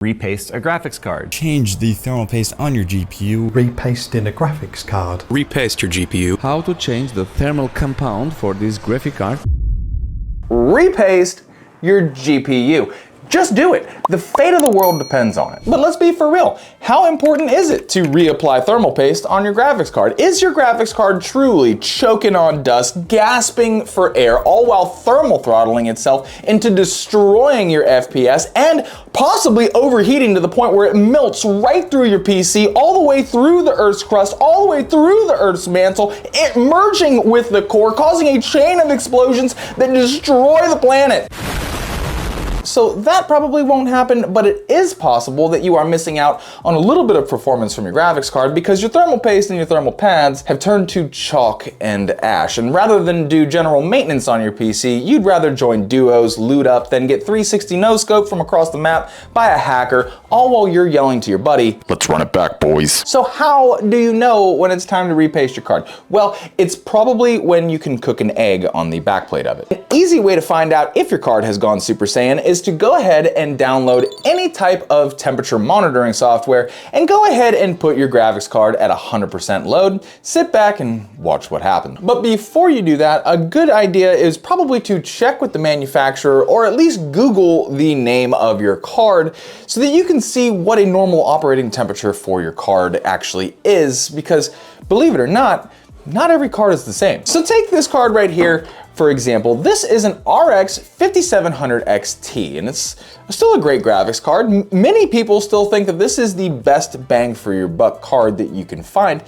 Repaste a graphics card. Change the thermal paste on your GPU. Repaste in a graphics card. Repaste your GPU. How to change the thermal compound for this graphic card. Repaste your GPU. Just do it. The fate of the world depends on it. But let's be for real. How important is it to reapply thermal paste on your graphics card? Is your graphics card truly choking on dust, gasping for air, all while thermal throttling itself into destroying your FPS and possibly overheating to the point where it melts right through your PC, all the way through the Earth's crust, all the way through the Earth's mantle, it merging with the core, causing a chain of explosions that destroy the planet? So that probably won't happen, but it is possible that you are missing out on a little bit of performance from your graphics card because your thermal paste and your thermal pads have turned to chalk and ash. And rather than do general maintenance on your PC, you'd rather join duos, loot up, then get 360 no-scope from across the map by a hacker, all while you're yelling to your buddy, "Let's run it back, boys." So how do you know when it's time to repaste your card? Well, it's probably when you can cook an egg on the backplate of it. An easy way to find out if your card has gone Super Saiyan is to go ahead and download any type of temperature monitoring software and go ahead and put your graphics card at 100% load, sit back and watch what happens. But before you do that, a good idea is probably to check with the manufacturer or at least Google the name of your card so that you can see what a normal operating temperature for your card actually is, because believe it or not every card is the same. So take this card right here. For example, this is an RX 5700 XT, and it's still a great graphics card. Many people still think that this is the best bang for your buck card that you can find,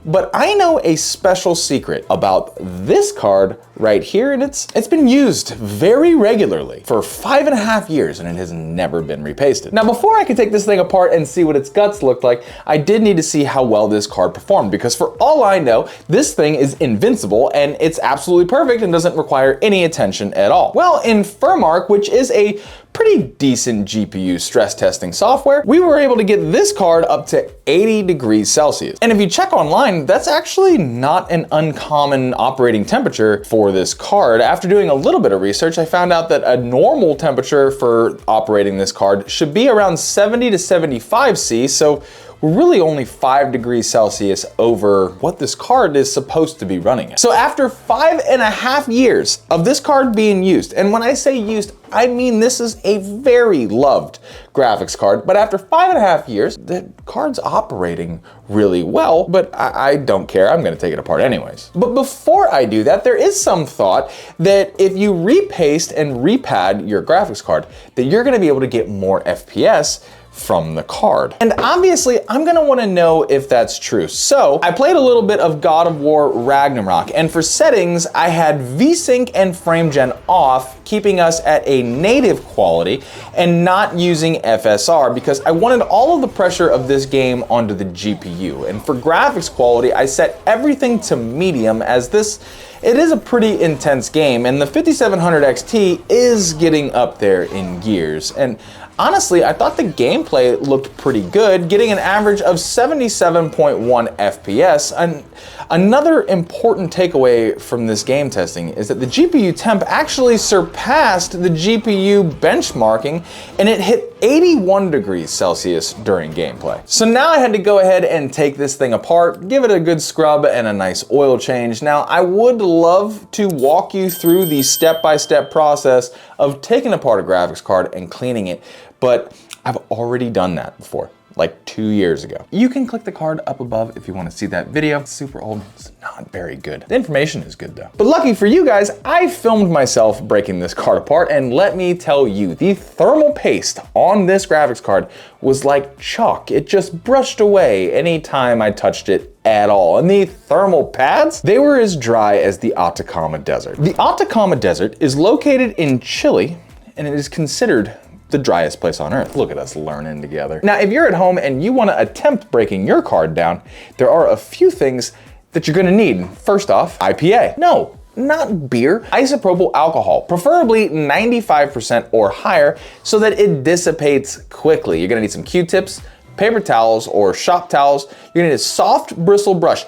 but I know a special secret about this card right here, and it's been used very regularly for 5.5 years, and it has never been repasted. Now, before I could take this thing apart and see what its guts looked like, I did need to see how well this card performed, because for all I know, this thing is invincible, and it's absolutely perfect and doesn't require any attention at all. Well, in Firmark, which is a pretty decent GPU stress testing software, we were able to get this card up to 80 degrees Celsius. And if you check online, that's actually not an uncommon operating temperature for this card. After doing a little bit of research, I found out that a normal temperature for operating this card should be around 70 to 75 C, so we're really only 5 degrees Celsius over what this card is supposed to be running at. So after 5.5 years of this card being used, and when I say used, I mean this is a very loved graphics card, but after 5.5 years, the card's operating really well, but I don't care, I'm gonna take it apart anyways. But before I do that, there is some thought that if you repaste and repad your graphics card, that you're gonna be able to get more FPS from the card. And obviously, I'm gonna wanna know if that's true. So I played a little bit of God of War Ragnarok, and for settings, I had VSync and FrameGen off, keeping us at a native quality and not using FSR because I wanted all of the pressure of this game onto the GPU. And for graphics quality, I set everything to medium, as it is a pretty intense game, and the 5700 XT is getting up there in gears. And honestly, I thought the gameplay looked pretty good, getting an average of 77.1 FPS. And another important takeaway from this game testing is that the GPU temp actually surpassed the GPU benchmarking, and it hit 81 degrees Celsius during gameplay. So now I had to go ahead and take this thing apart, give it a good scrub and a nice oil change. Now, I would love to walk you through the step-by-step process of taking apart a graphics card and cleaning it, but I've already done that before, like 2 years ago. You can click the card up above if you want to see that video. It's super old, it's not very good. The information is good though. But lucky for you guys, I filmed myself breaking this card apart, and let me tell you, the thermal paste on this graphics card was like chalk. It just brushed away anytime I touched it at all. And the thermal pads, they were as dry as the Atacama Desert. The Atacama Desert is located in Chile, and it is considered the driest place on earth. Look at us learning together. Now, if you're at home and you want to attempt breaking your card down, there are a few things that you're gonna need. First off, IPA. No, not beer. Isopropyl alcohol, preferably 95% or higher, so that it dissipates quickly. You're gonna need some Q-tips, paper towels or shop towels. You're gonna need a soft bristle brush,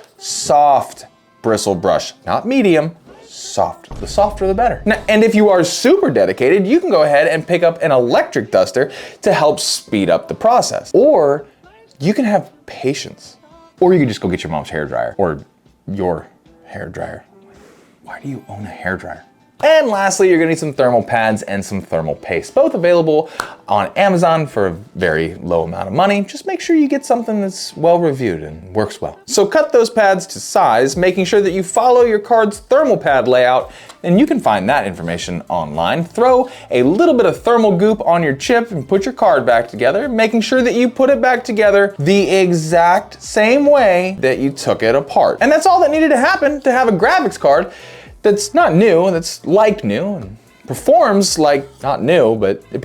not medium, soft. The softer the better. Now, and if you are super dedicated, you can go ahead and pick up an electric duster to help speed up the process. Or you can have patience. Or you can just go get your mom's hairdryer or your hairdryer. Why do you own a hairdryer? And lastly, you're gonna need some thermal pads and some thermal paste, both available on Amazon for a very low amount of money. Just make sure you get something that's well reviewed and works well. So cut those pads to size, making sure that you follow your card's thermal pad layout, and you can find that information online. Throw a little bit of thermal goop on your chip and put your card back together, making sure that you put it back together the exact same way that you took it apart. And that's all that needed to happen to have a graphics card that's not new, that's like new, and performs like not new, but I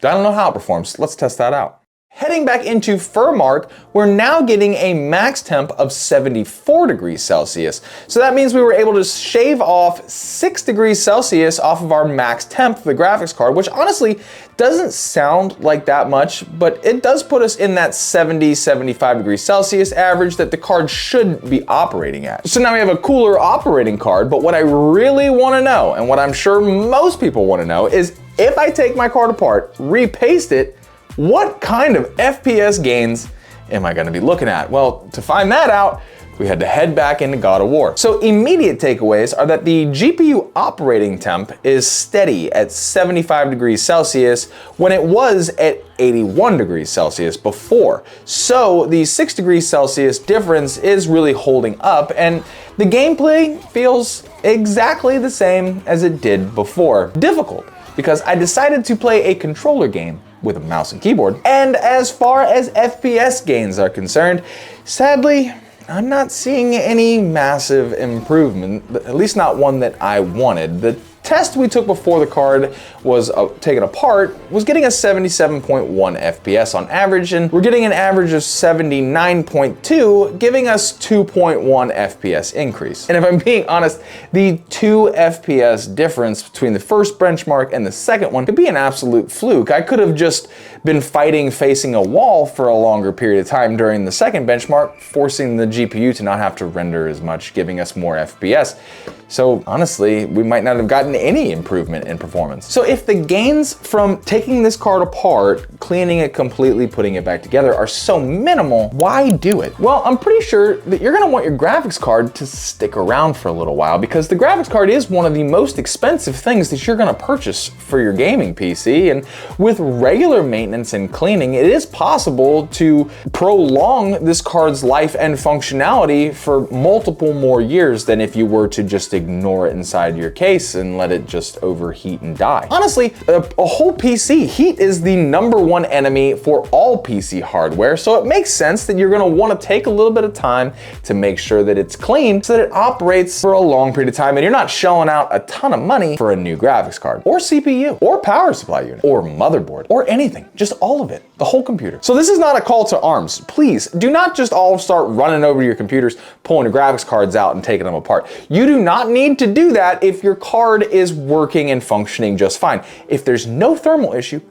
don't know how it performs. Let's test that out. Heading back into Furmark, we're now getting a max temp of 74 degrees Celsius. So that means we were able to shave off 6 degrees Celsius off of our max temp for the graphics card, which honestly doesn't sound like that much, but it does put us in that 75 degrees Celsius average that the card should be operating at. So now we have a cooler operating card, but what I really wanna know, and what I'm sure most people wanna know, is if I take my card apart, repaste it, what kind of FPS gains am I gonna be looking at? Well, to find that out, we had to head back into God of War. So immediate takeaways are that the GPU operating temp is steady at 75 degrees Celsius when it was at 81 degrees Celsius before. So the 6 degrees Celsius difference is really holding up, and the gameplay feels exactly the same as it did before. Difficult, because I decided to play a controller game with a mouse and keyboard. And as far as FPS gains are concerned, sadly, I'm not seeing any massive improvement, at least not one that I wanted. The test we took before the card was taken apart was getting a 77.1 FPS on average, and we're getting an average of 79.2, giving us 2.1 FPS increase. And if I'm being honest, the 2 FPS difference between the first benchmark and the second one could be an absolute fluke. I could have just been fighting facing a wall for a longer period of time during the second benchmark, forcing the GPU to not have to render as much, giving us more FPS. So honestly, we might not have gotten any improvement in performance. So if the gains from taking this card apart, cleaning it completely, putting it back together are so minimal, why do it? Well, I'm pretty sure that you're gonna want your graphics card to stick around for a little while, because the graphics card is one of the most expensive things that you're gonna purchase for your gaming PC. And with regular maintenance and cleaning, it is possible to prolong this card's life and functionality for multiple more years than if you were to just ignore it inside your case and let it just overheat and die. Honestly, a whole PC, heat is the #1 enemy for all PC hardware, so it makes sense that you're gonna wanna take a little bit of time to make sure that it's clean so that it operates for a long period of time and you're not shelling out a ton of money for a new graphics card, or CPU, or power supply unit, or motherboard, or anything, just all of it, the whole computer. So this is not a call to arms. Please, do not just all start running over your computers, pulling your graphics cards out and taking them apart. You do not need to do that if your card is working and functioning just fine. If there's no thermal issue,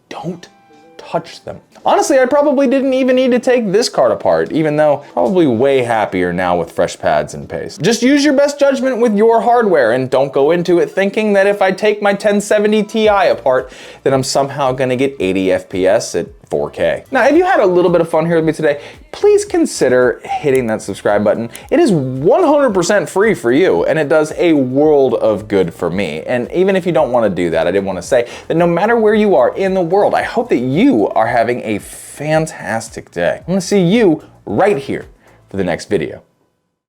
don't touch them. Honestly, I probably didn't even need to take this card apart, even though probably way happier now with fresh pads and paste. Just use your best judgment with your hardware and don't go into it thinking that if I take my 1070 Ti apart, that I'm somehow gonna get 80 FPS at 4K. Now, if you had a little bit of fun here with me today, please consider hitting that subscribe button. It is 100% free for you, and it does a world of good for me. And even if you don't want to do that, I did want to say that no matter where you are in the world, I hope that you are having a fantastic day. I'm going to see you right here for the next video.